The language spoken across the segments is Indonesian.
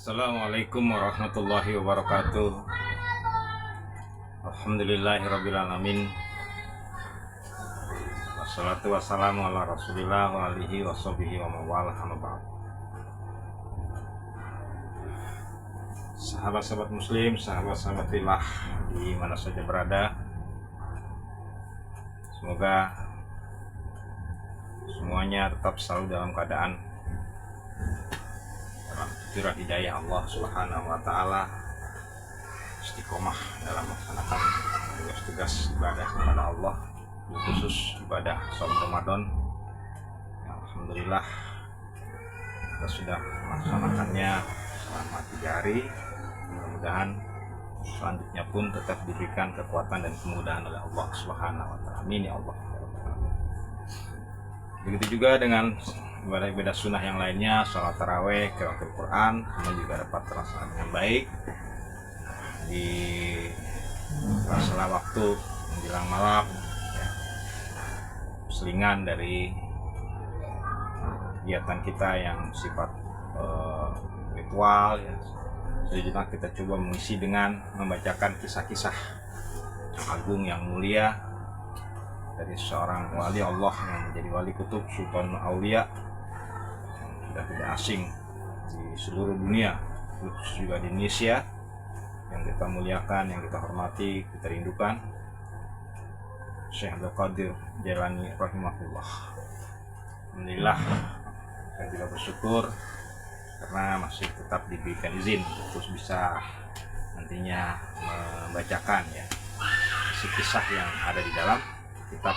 Assalamualaikum warahmatullahi wabarakatuh. Alhamdulillahirrabbilalamin. Wassalatu wassalamu ala rasulillah wa alihi wa sahbihi wa mawalah amma ba'd. Sahabat-sahabat muslim, sahabat-sahabat fillah di mana saja berada, semoga semuanya tetap selalu dalam keadaan curah hidayah Allah Subhanahu wa taala, istiqomah dalam melaksanakan tugas ibadah kepada Allah, khusus ibadah saum Ramadan. Alhamdulillah kita sudah melaksanakannya selama 3 hari. Mudah-mudahan selanjutnya pun tetap diberikan kekuatan dan kemudahan oleh Allah Subhanahu wa taala. Amin ya Allah. Begitu juga dengan ibadah-ibadah sunnah yang lainnya, sholat taraweh, qiraatul Quran, semua juga dapat terlaksana dengan baik di sela waktu menjelang malam, ya, selingan dari kegiatan kita yang sifat ritual, ya. Selanjutnya kita coba mengisi dengan membacakan kisah-kisah yang agung, yang mulia dari seorang wali Allah yang menjadi wali kutub Sultan Aulia yang sudah tidak asing di seluruh dunia, khusus juga di Indonesia, yang kita muliakan, yang kita hormati, kita rindukan, Syekh Abdul Qadir Jailani rahimahullah. Alhamdulillah, saya juga bersyukur karena masih tetap diberikan izin terus bisa nantinya membacakan, ya, kisah yang ada di dalam kitab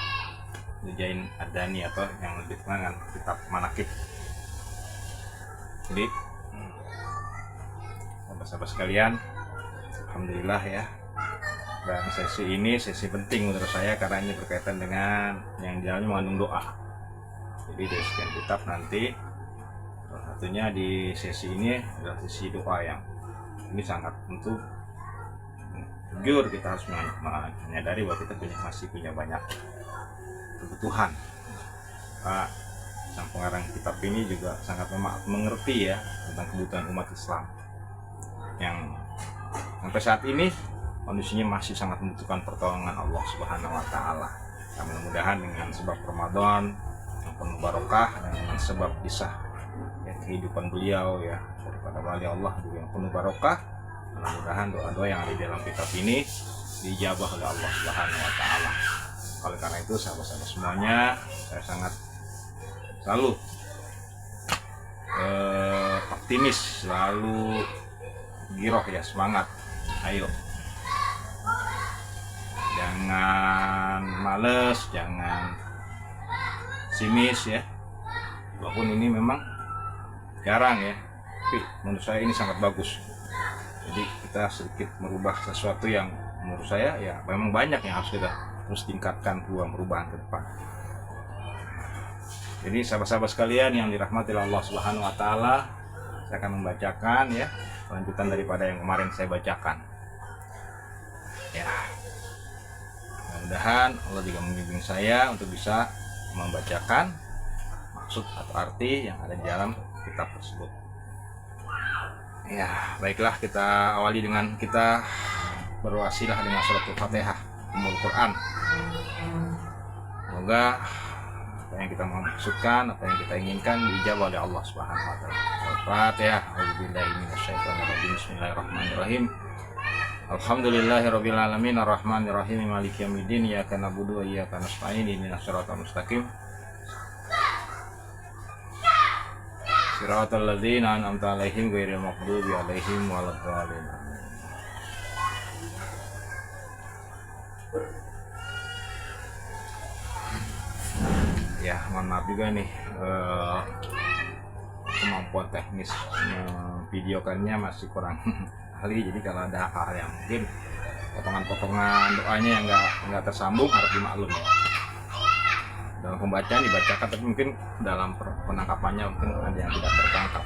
Nujain Ad-Dani atau yang lebih dikenal kitab Manaqib. Jadi sahabat-sahabat sekalian, alhamdulillah ya, dan sesi ini sesi penting menurut saya karena ini berkaitan dengan yang di dalamnya mengandung doa. Jadi dari sekian kitab nanti salah satunya di sesi ini adalah sesi doa yang ini sangat tentu jujur kita harus menyadari bahwa kita masih punya banyak kebutuhan. Pak sang pengarang kitab ini juga sangat mengerti ya tentang kebutuhan umat Islam yang sampai saat ini kondisinya masih sangat membutuhkan pertolongan Allah Subhanahu wa taala. Nah, mudah-mudahan dengan sebab Ramadan yang penuh barokah dan dengan sebab kisah ya, kehidupan beliau ya daripada wali Allah juga yang penuh barokah, mudah-mudahan doa-doa yang ada di dalam kitab ini dijabah oleh Allah Subhanahu wa taala. Oleh karena itu sahabat-sahabat semuanya, saya sangat selalu optimis, selalu giroh ya, semangat. Ayo, jangan males, jangan simis ya. Walaupun ini memang jarang ya, tapi menurut saya ini sangat bagus. Jadi kita sedikit merubah sesuatu yang menurut saya ya memang banyak yang harus kita terus tingkatkan peluang perubahan ke depan. Jadi sahabat-sahabat sekalian yang dirahmati Allah Subhanahu wa taala, saya akan membacakan ya lanjutan daripada yang kemarin saya bacakan. Ya. Mudah-mudahan Allah juga membimbing saya untuk bisa membacakan maksud atau arti yang ada di dalam kitab tersebut. Ya, baiklah, kita awali dengan kita berwasilah dengan suratul Fatihah, Ummul Quran. Semoga apa yang kita maksudkan, apa yang kita inginkan diijabah oleh Allah Subhanahu wa taala. Al-Fatihah. A'udzubillahi minasyaitonirrajim. Bismillahirrahmanirrahim. Alhamdulillahirabbil alamin arrahmanirrahim maliki yaumiddin iyyaka na'budu wa iyyaka nasta'in ihdinas siratal mustaqim siratal ladzina an'amta 'alaihim ghairil maghdubi 'alaihim waladdallin. Ya, mohon maaf juga nih kemampuan teknis memvideokannya masih kurang ahli, jadi kalau ada hal yang mungkin potongan-potongan doanya yang nggak tersambung harap dimaklum ya. Dalam pembacaan dibacakan tapi mungkin dalam penangkapannya mungkin ada yang tidak tertangkap.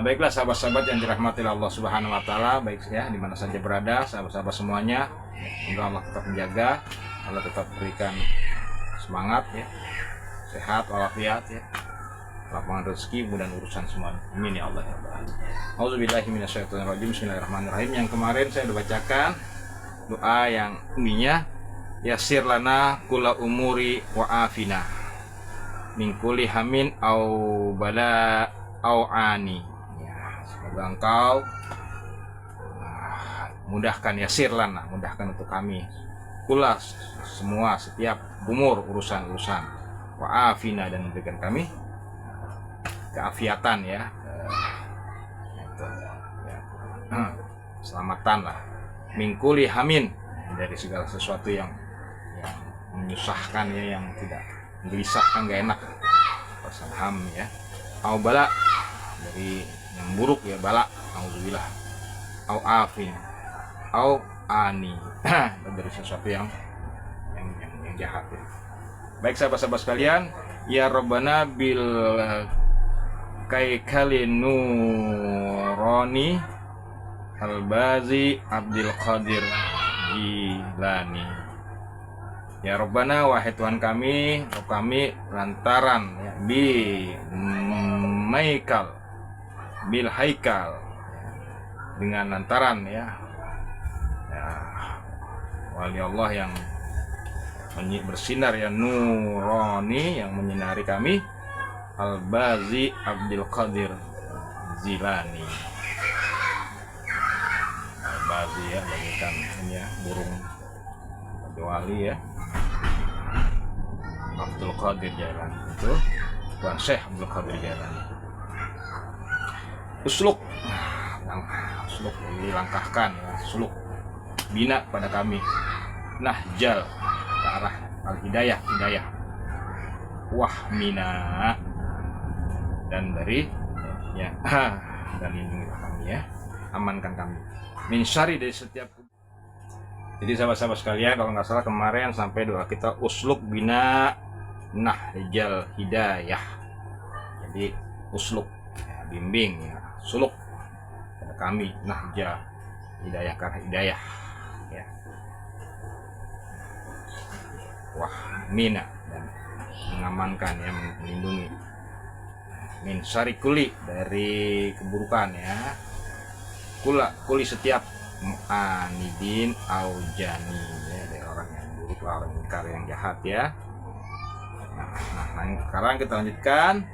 Baiklah sahabat-sahabat yang dirahmati Allah Subhanahu wa taala, baik ya di mana saja berada, sahabat-sahabat semuanya, semoga Allah tetap menjaga, Allah tetap berikan semangat ya, sehat walafiat ya, lapangan rezeki, mudah urusan semua. Amin ya Allah ya Rabbal alamin. Auzubillahi minasyaitonirrajim. Bismillahirrahmanirrahim. Yang kemarin saya sudah bacakan doa yang umumnya, yasir lana kula umuri wa afina min kulli hamin au bala au ani. Ya, semoga engkau mudahkan, yasir lana, mudahkan untuk kami, kula semua, setiap umur urusan-urusan, wa afina, dan memberikan kami keafiatan ya, itu, ya. Selamatan lah, mingkuli hamin, dari segala sesuatu yang menyusahkan ya, yang tidak menggelisahkan, gak enak, perasaan ham ya. Au bala, dari yang buruk ya, bala, auzubillah. Au afin, au ani, dari sesuatu yang jahat ya. Baik sahabat-sahabat sekalian, ya Rabbana bil kaikali nurani Al-Bazi Abdul Qadir Jilani. Ya Rabbana, wahai Tuhan kami, lantaran ya, bil haikal, dengan lantaran ya, wali Allah yang bersinar ya, nurani, yang menyinari kami, Al-Bazi Abdul Qadir Jilani. Al-Bazi ya, bagaikan ya, burung wali ya, Abdul Qadir Jailani, itu Tuan Syekh Abdul Qadir Jailani. Usluk, dilangkahkan ya, suluk bina pada kami, nahjal, ke arah al-hidayah, hidayah, wahmina, dan dari ya, dan lindungilah kami ya, amankan kami, min syari, dari setiap. Jadi sahabat-sahabat sekalian, kalau nggak salah kemarin sampai doa kita usluk bina nahjal hidayah. Jadi usluk ya, bimbing ya, suluk pada kami, nahja, hidayah, karena hidayah ya, wah mina, dan mengamankan ya, melindungi, min syari kuli, dari keburukan ya, kuli setiap anidin au jani ya, dari orang yang buruk, orang ingkar, yang jahat ya. Nah, sekarang kita lanjutkan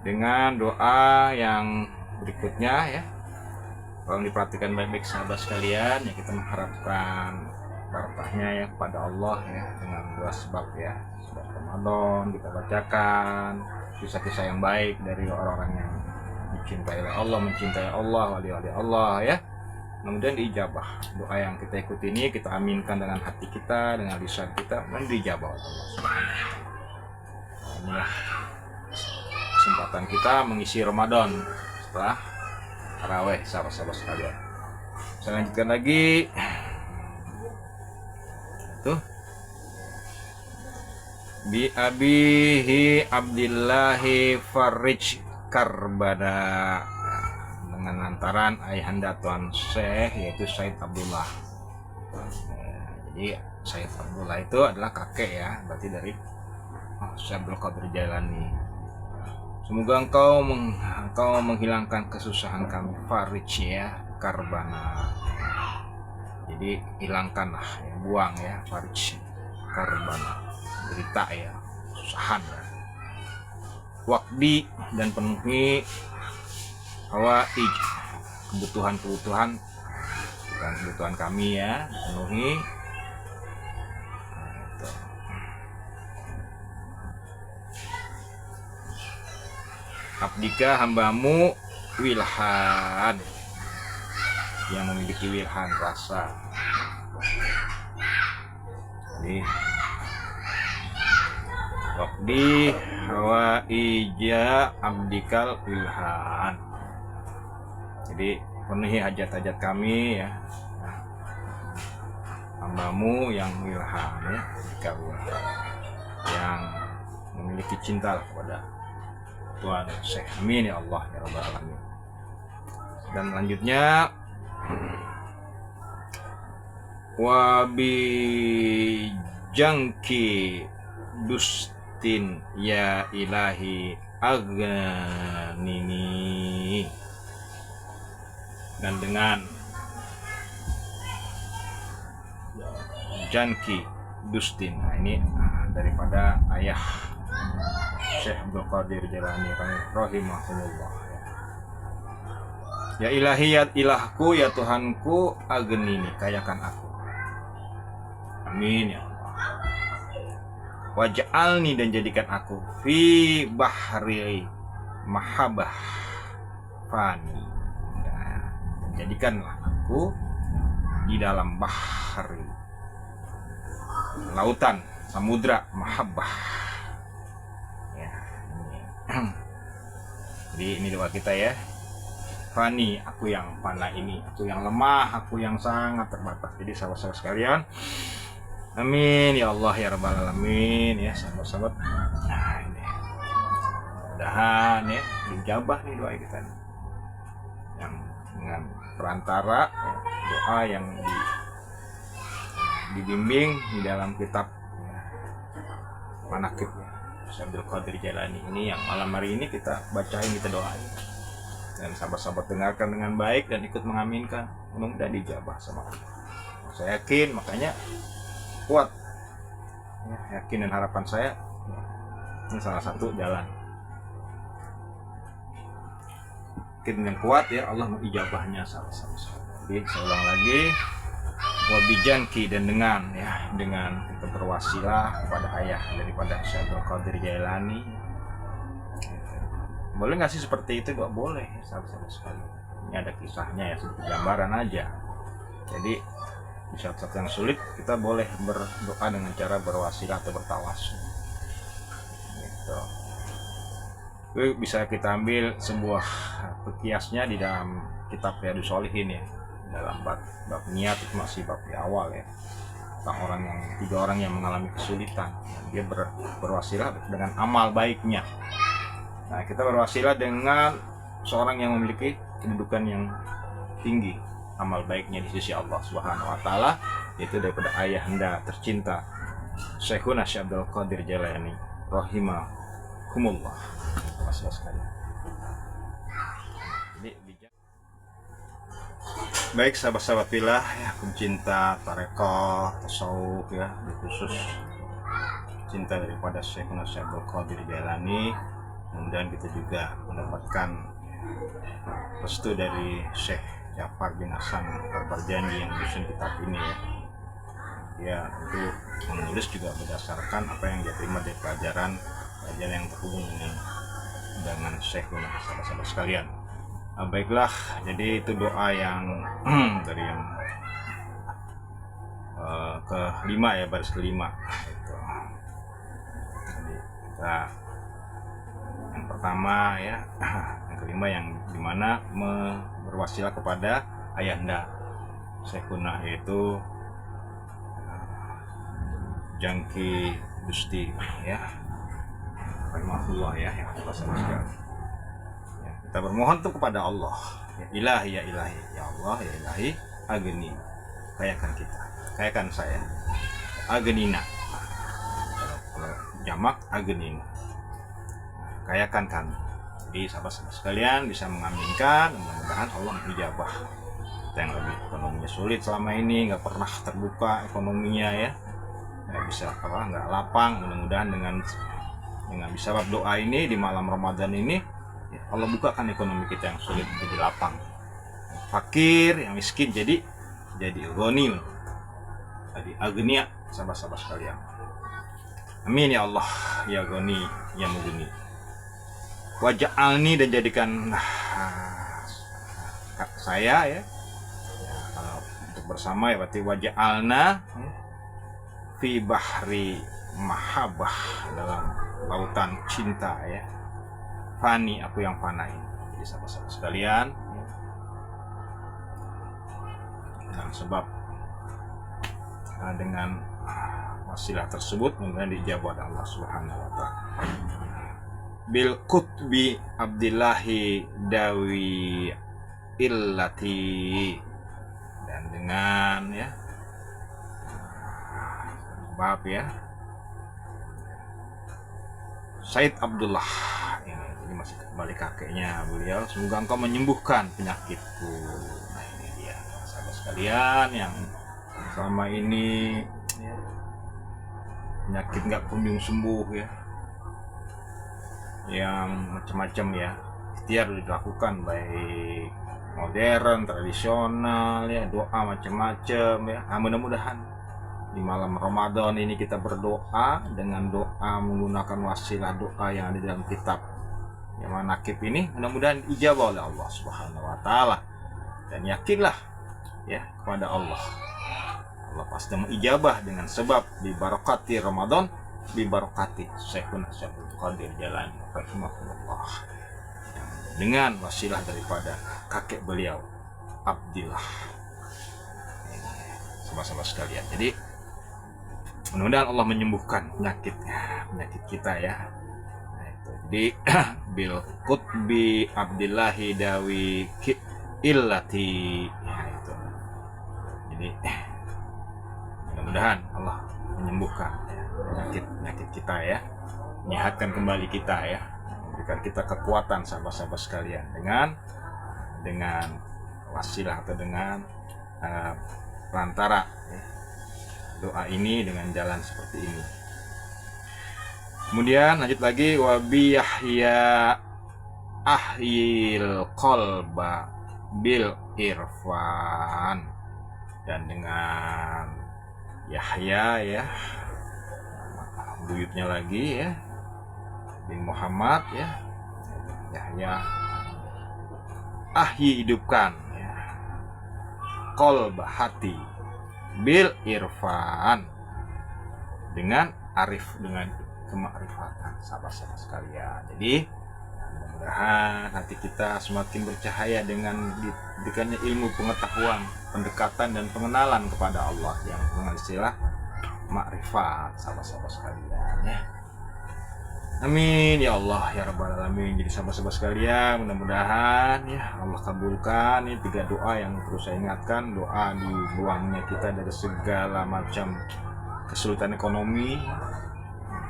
dengan doa yang berikutnya ya. Kalau diperhatikan baik-baik sahabat sekalian ya, kita mengharapkan barokahnya ya kepada Allah ya, dengan dua sebab ya, sebab Ramadan kita bacakan kisah-kisah yang baik dari orang-orang yang dicintai oleh Allah, mencintai Allah, wali-wali Allah ya. Kemudian diijabah doa yang kita ikuti ini, kita aminkan dengan hati kita, dengan lisan kita, dan diijabah oleh Allah Subhanahu wa Ta'ala. Inilah kesempatan kita mengisi Ramadan setelah tarawih, sahabat-sahabat sekalian. Saya lanjutkan lagi. Tuh. Bi abihi Abdillahi Farij Karbana, dengan lantaran ayahanda Tuan Syekh, yaitu Said Abdullah. Jadi Said Abdullah itu adalah kakek ya, berarti dari Syekh Abdul Qadir Jailani. Semoga engkau menghilangkan kesusahan kami, Farij ya, Karbana. Jadi hilangkanlah ya, buang ya, Farij Karbana, derita ya, kesusahan ya. Wakdi, dan penuhi hawaij, kebutuhan kami ya, penuhi. Abdika, hambamu, wilhan, yang memiliki wilhan, rasa. Jadi wakdi hawaija abdikal wilhan, jadi penuhi hajat-hajat kami ya, hambamu yang wilhan ya, wilhan, yang memiliki cinta kepada Tuhan Syekh. Amin ya Allah ya Rabbal alamin. Dan lanjutnya, wabi jangki dustin ya ilahi aghnini, dan dengan Janki Dustin. Nah, ini daripada ayah Syekh Abdul Qadir Jailani rahimahullah. Ya ilahi ya ilahku, ya Tuhanku, aghnini, kayakan aku. Amin ya Allah. Waj'alni, dan jadikan aku fi bahri mahabbah fani. Nah, jadikanlah aku di dalam bahri, lautan, samudra mahabbah. Ya, ini. Jadi ini doa kita ya. Fani, aku yang fana ini, aku yang lemah, aku yang sangat terbatas. Jadi sahabat-sahabat sekalian, amin ya Allah ya rabbal alamin ya sahabat-sahabat. Nah ini mudah-mudahan ya dijabah nih doa kita nih, yang dengan perantara ya, doa yang dibimbing di dalam kitab ya, Manaqib ya, Syekh Abdul Qadir Jailani ini, yang malam hari ini kita bacain, kita doain, dan sahabat-sahabat dengarkan dengan baik dan ikut mengaminkan, mudah-mudahan dijabah sama Allah. Saya yakin, makanya kuat ya, yakin dan harapan saya ya, ini salah satu jalan yakin yang kuat ya, Allah mengijabahnya salah satu. Jadi saya ulang lagi, wabijanki, dan dengan ya, dengan kita berwasilah kepada ayah daripada Syekh Abdul Qadir Jailani. Boleh nggak sih seperti itu? Gak boleh sahabat-sahabat sekali. Ini ada kisahnya ya, sedikit gambaran aja. Jadi di saat-saat yang sulit kita boleh berdoa dengan cara berwasilah atau bertawasul gitu. Itu bisa kita ambil sebuah pekiasnya di dalam kitab Riyadhus Shalihin ya, dalam bab niat, itu masih bab di awal ya, tentang tiga orang yang mengalami kesulitan, dia berwasilah dengan amal baiknya. Nah, kita berwasilah dengan seorang yang memiliki kedudukan yang tinggi, amal baiknya di sisi Allah Subhanahu wa taala, yaitu daripada ayahanda tercinta Syekhuna Syekh Abdul Qadir Jailani rahimahumullah. Baik sahabat-sahabat filah ya, pencinta tarekat, tasawuf ya, khusus cinta daripada Syekhuna Syekh Abdul Qadir Jailani, kemudian kita juga mendapatkan restu dari Syekh Ja'far bin Hasan Al-Barjani yang menyusun kitab ini ya. Dia tentu menulis juga berdasarkan apa yang dia terima dari pelajaran yang terhubung dengan Syekhuna, sahabat-sahabat sekalian. Baiklah, jadi itu doa yang dari yang kelima ya, baris kelima itu. Jadi kita yang pertama ya, yang kelima yang dimana berwasilah kepada ayahanda Syekhuna, yaitu Janki Dusti ya, rahimahullah ya, yang Allah sekalian. Ya, kita bermohon tuh kepada Allah, ya ilahi ya ilahi, ya Allah ya ilahi, agni, kayakan kita, kayakan saya, agnina, kalau jamak agnina, kayakan kami. Jadi sahabat-sahabat sekalian bisa mengaminkan, mudah-mudahan Allah menijabah. Kita yang lebih ekonominya sulit selama ini, nggak pernah terbuka ekonominya ya, nggak bisa nggak lapang, mudah-mudahan dengan bisa doa ini di malam Ramadan ini ya, Allah bukakan ekonomi kita yang sulit jadi lapang, fakir yang miskin jadi ghaniun, jadi agnia, sahabat-sahabat sekalian. Amin ya Allah ya ghani ya mughni. Waj'alni, dan jadikan saya ya, kalau untuk bersama ya berarti waj'alna ya, fi bahri mahabbah, dalam lautan cinta ya, fani, aku yang fana ini. Jadi sahabat-sahabat sekalian ya, dan sebab dengan wasilah tersebut mudah-mudahan dijabah oleh Allah Subhanahu wa taala. Bil Qutbi Abdillahi Dawi Illati, dan dengan ya bab ya Said Abdullah ini, masih kembali kakeknya beliau, semoga engkau menyembuhkan penyakitku. Nah ini dia sahabat sekalian yang selama ini ya, penyakit nggak kunjung sembuh ya, yang macam-macam ya, ikhtiar dilakukan baik modern, tradisional ya, doa macam-macam ya. Nah, mudah-mudahan di malam Ramadan ini kita berdoa dengan doa menggunakan wasilah doa yang ada dalam kitab yang manakib ini, mudah-mudahan ijabah oleh Allah Subhanahu wa taala. Dan yakinlah ya kepada Allah. Allah pasti mengijabah dengan sebab di barakati Ramadan, di barakati Syekhuna Syekh Qadir Jalani rahimahullah. Dengan wasilah daripada kakek beliau Abdillah. Sama-sama sekalian. Jadi mudah-mudahan Allah menyembuhkan penyakit kita ya. Nah, itu. Jadi bil qutbi Abdillahi dawi illati ya, itu. Jadi mudah-mudahan Allah menyembuhkan penyakit kita ya, menyehatkan kembali kita ya, memberikan kita kekuatan sahabat-sahabat sekalian dengan wasilah atau dengan perantara ya, doa ini dengan jalan seperti ini. Kemudian lanjut lagi, wabi Yahya ahyil qalba bil irfan, dan dengan Yahya ya, buyutnya lagi ya, bin Muhammad ya, Yahya ahyi hidupkan ya, qalba hati, bil irfan dengan arif, dengan kemakrifatan sahabat-sahabat sekalian. Jadi mudah-mudahan hati kita semakin bercahaya dengan diberikannya ilmu pengetahuan, pendekatan dan pengenalan kepada Allah yang dengan istilah makrifat sahabat-sahabat sekalian ya. Amin ya Allah ya rabbal alamin. Jadi sahabat-sahabat sekalian, mudah-mudahan ya Allah kabulkan ini 3 doa yang terus saya ingatkan. Doa dibuangnya kita dari segala macam kesulitan ekonomi,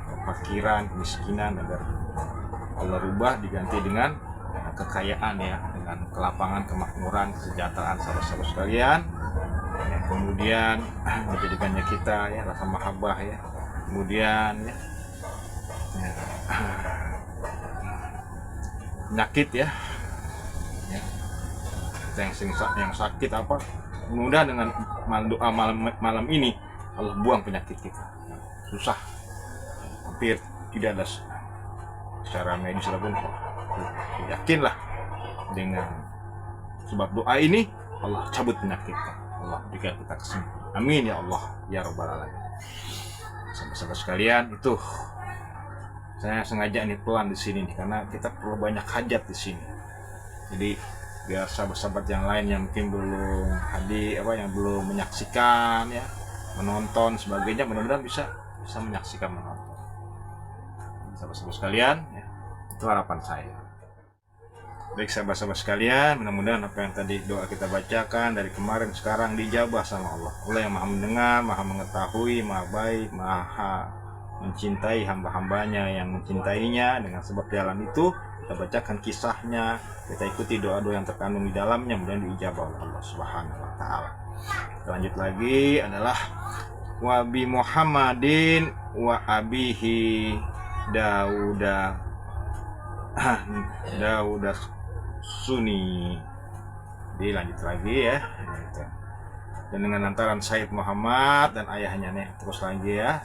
kefakiran, kemiskinan, agar Allah rubah diganti dengan kekayaan ya, dengan kelapangan, kemakmuran, kesejahteraan sahabat-sahabat sekalian. Ya, kemudian menjadikannya kita ya rasa mahabbah ya. Kemudian ya, penyakit ya, kita yang sakit apa, mudah dengan doa malam ini Allah buang penyakit kita. Susah, hampir tidak ada secara medis pun, yakinlah dengan sebab doa ini Allah cabut penyakit kita, Allah berikan kita kesembuhan. Amin ya Allah ya rabbal alamin. Sahabat-sahabat sekalian, itu saya sengaja nih pelan di sini nih, karena kita perlu banyak hajat di sini. Jadi biar sahabat-sahabat yang lain yang mungkin belum hadir yang belum menyaksikan ya, menonton sebagainya, mudah-mudahan bisa menyaksikan, menonton. Sahabat-sahabat sekalian ya, itu harapan saya. Baik sahabat-sahabat sekalian, mudah-mudahan apa yang tadi doa kita bacakan dari kemarin sekarang dijabah sama Allah. Allah yang maha mendengar, maha mengetahui, maha baik, maha mencintai hamba-hambanya yang mencintainya. Dengan sebab jalan itu kita bacakan kisahnya, kita ikuti doa-doa yang terkandung di dalamnya, mudah-mudahan diijabah oleh Allah Subhanahu wa taala. Lanjut lagi adalah wa bi Muhammadin wa abihi Dauda Sunni. Dilanjut lagi ya. Dan dengan lantaran Said Muhammad dan ayahnya nih, terus lagi ya.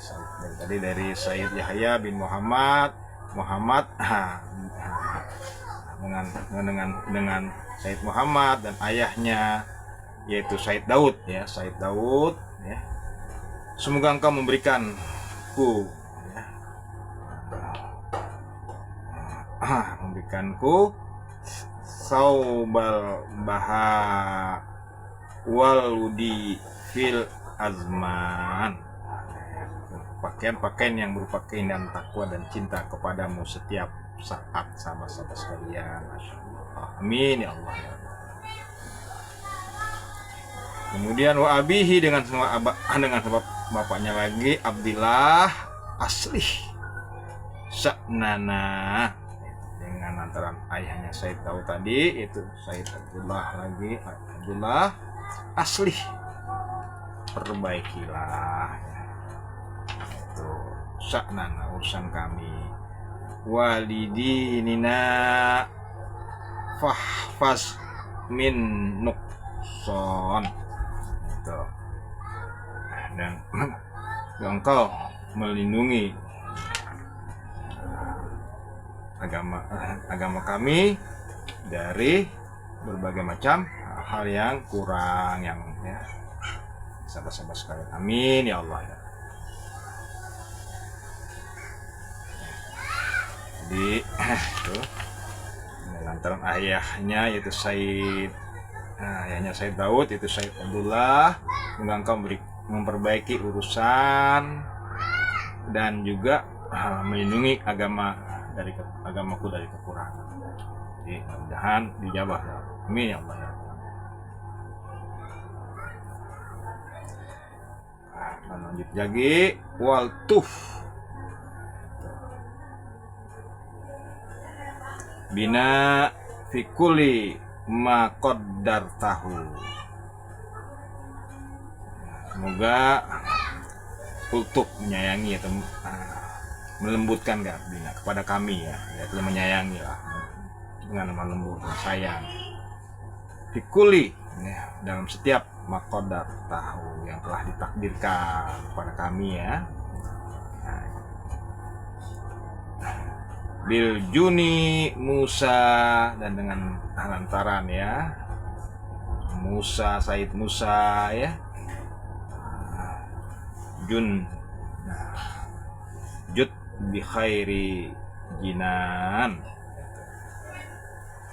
Tadi dari Said Yahya bin Muhammad dengan Said Muhammad dan ayahnya yaitu Said Daud ya, Said Daud ya. Semoga engkau memberikanku saubal baha waludi fil azman, pakaian-pakaian yang berupa keindahan takwa dan cinta kepadamu setiap saat sahabat-sahabat sekalian. Masya Allah. Amin ya Allah ya. Kemudian wa abihi dengan sebab bapaknya lagi Abdillah asli Sya'nana, dengan lantaran ayahnya Said Daud tadi itu Said Abdullah lagi, Abdullah asli, perbaikilah ya. Itu saknana urusan kami, walidinina fahfaz min nukson itu, dan engkau melindungi agama kami dari berbagai macam hal yang kurang, yang ya, sahabat-sahabat sekalian, amin ya Allah ya. Jadi itu lantaran ayahnya yaitu ayahnya Said Daud itu Said Abdullah, engkau memperbaiki urusan dan juga melindungi agamaku dari kekurangan. Jadi mudah-mudahan dijabah ya. Amin ya Allah ya. Lanjut lagi, waltuf bina fikuli maqaddar tahu. Semoga untuk menyayangi atau melembutkan bina kepada kami ya, yaitu menyayangi lah dengan lemah lembut dan sayang. Fikuli ya, dalam setiap maqaddar tahu yang telah ditakdirkan kepada kami ya. Bil Juni Musa, dan dengan lantaran ya Musa, Said Musa ya, Jun Jud bi khairi jinan,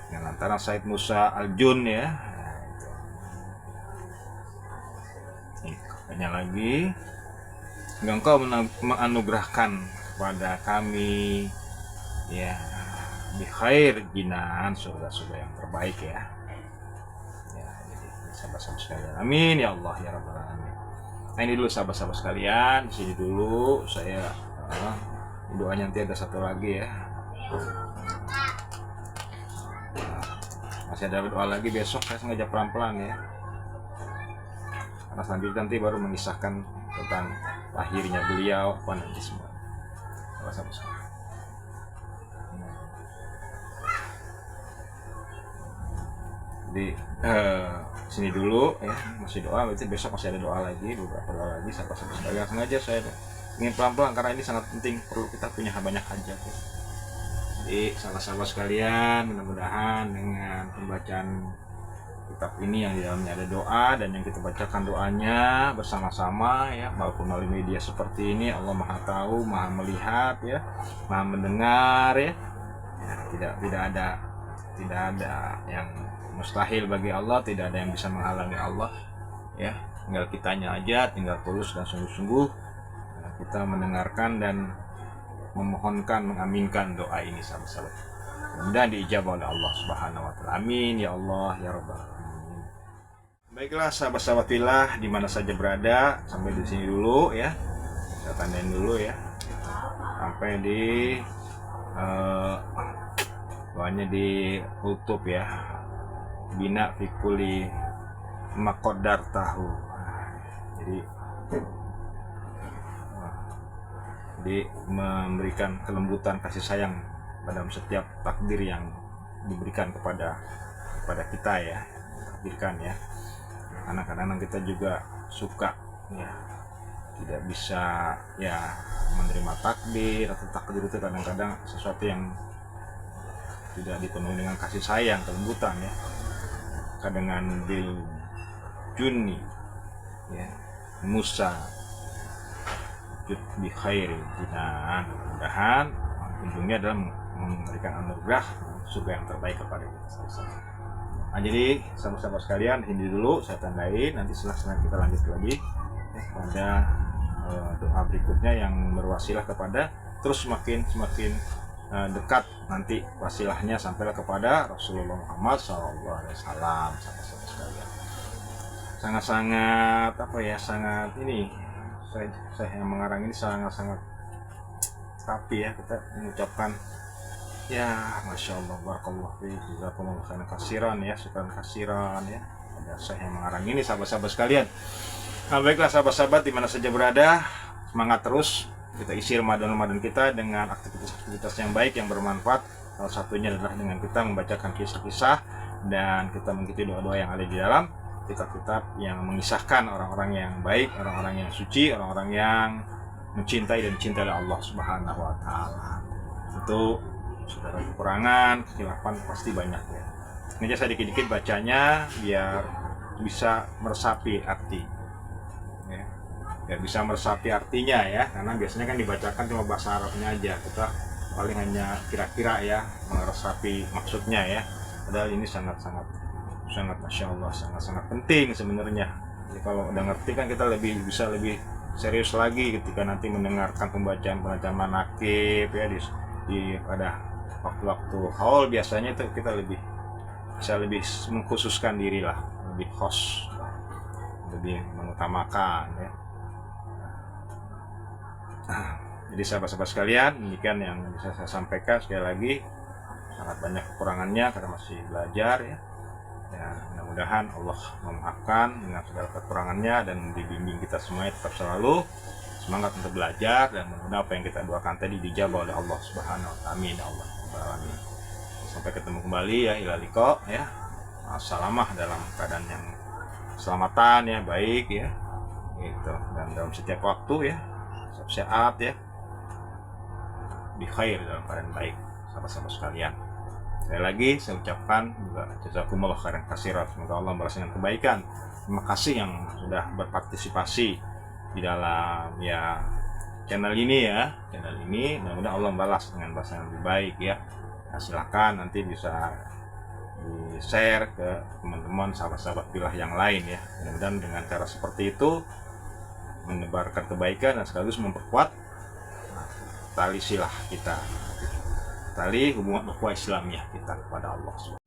dengan lantaran Said Musa Al-Jun ya. Hanya lagi engkau menganugerahkan kepada kami ya bi khair jinan, surga-surga yang terbaik ya. Ya, jadi sahabat-sahabat sekalian, amin ya Allah ya rabbal alamin. Nah ini dulu sahabat-sahabat sekalian, di sini dulu saya doanya, nanti ada satu lagi ya. Masih ada doa lagi besok, saya sengaja pelan-pelan ya, karena selanjutnya nanti baru mengisahkan tentang lahirnya beliau apa nanti semua. Sahabat-sahabat, jadi sini dulu ya, masih doa, berarti besok masih ada doa lagi, beberapa doa lagi. Sahabat-sahabat sekalian, sengaja saya ingin pelan-pelan karena ini sangat penting, perlu kita punya banyak hajat ya. Jadi sahabat-sahabat sekalian, mudah-mudahan dengan pembacaan kitab ini yang di dalamnya ada doa dan yang kita bacakan doanya bersama-sama ya, walaupun melalui media seperti ini, Allah Maha tahu, Maha melihat ya, Maha mendengar ya. Tidak ada yang mustahil bagi Allah, tidak ada yang bisa menghalangi Allah ya. Tinggal kitanya aja, tinggal tulus dan sungguh-sungguh kita mendengarkan dan memohonkan, mengaminkan doa ini sahabat-sahabat. Mudah-mudahan diijabah oleh Allah Subhanahu wa taala. Amin ya Allah ya rabbal alamin. Baiklah sahabat-sahabat fillah di mana saja berada, sampai di sini dulu ya. Saya tandain dulu ya. Sampai di doanya ditutup ya. Bina fikuli maqaddar tahu. Jadi memberikan kelembutan, kasih sayang pada setiap takdir yang diberikan kepada kita ya, takdirkan ya. Karena kadang-kadang kita juga suka ya, tidak bisa ya menerima takdir, atau takdir itu kadang-kadang sesuatu yang tidak dipenuhi dengan kasih sayang, kelembutan ya. Dengan bil Juni ya Musa Jud bi khairi jinan, mudah-mudahan ujungnya adalah memberikan anugerah surga yang terbaik kepada kita. Nah, jadi sahabat-sahabat sekalian, ini dulu saya tandai, nanti setelah kita lanjut lagi ya, pada doa berikutnya yang berwasilah kepada terus semakin dekat nanti wasilahnya sampailah kepada Rasulullah Muhammad SAW. Sahabat-sahabat sekalian, sangat sangat ini saya yang mengarang ini sangat rapi ya, kita mengucapkan Ya, Masya Allah, barakallah fiik, jazakumullah khairan kasiran ya, syukran kasiran ya. Ada saya yang mengarang ini, sahabat-sahabat sekalian. Nah, baiklah sahabat-sahabat di mana saja berada, semangat terus. Kita isi Ramadan kita dengan aktivitas-aktivitas yang baik, yang bermanfaat. Salah satunya adalah dengan kita membacakan kisah-kisah dan kita mengikuti doa-doa yang ada di dalam kitab-kitab yang mengisahkan orang-orang yang baik, orang-orang yang suci, orang-orang yang mencintai dan dicintai oleh Allah Subhanahu wa taala. Tentu saudara kekurangan, kekhilafan pasti banyak ya. Ini aja saya dikit-dikit bacanya biar bisa meresapi arti. Ya. Biar bisa meresapi artinya ya, karena biasanya kan dibacakan cuma bahasa Arabnya aja. Kita paling hanya kira-kira ya meresapi maksudnya ya. Padahal ini sangat Masya Allah, sangat penting sebenarnya. Jadi kalau udah ngerti kan kita bisa lebih serius lagi ketika nanti mendengarkan pembacaan manakib ya di pada waktu-waktu haul. Biasanya itu kita bisa lebih mengkhususkan diri lah, lebih khos, lebih mengutamakan ya. Jadi sahabat-sahabat sekalian, demikian yang bisa saya sampaikan. Sekali lagi sangat banyak kekurangannya karena masih belajar ya. Ya, mudah-mudahan Allah memaafkan dengan segala kekurangannya dan membimbing kita semuanya tetap selalu semangat untuk belajar, dan mudah-mudahan apa yang kita doakan tadi dijabah oleh Allah Subhanahu wa taala. Amin ya Allah. Amin. Sampai ketemu kembali ya, ila liqa ya. Assalamah dalam keadaan yang keselamatan ya, baik ya. Gitu. Dan dalam setiap waktu ya, sehat ya. Bi khair, dalam keadaan baik, sahabat-sahabat sekalian. Sekali lagi saya ucapkan juga jazakumullah khairan katsiran, semoga Allah membalas dengan kebaikan. Terima kasih yang sudah berpartisipasi di dalam ya channel ini ya, mudah-mudahan Allah membalas dengan balasan yang lebih baik ya. Nah, silakan nanti bisa di share ke teman-teman, sahabat-sahabat pilah yang lain ya. Mudah-mudahan dengan cara seperti itu menebarkan kebaikan dan sekaligus memperkuat tali silah kita, tali hubungan ukhuwah Islamiyah kita kepada Allah.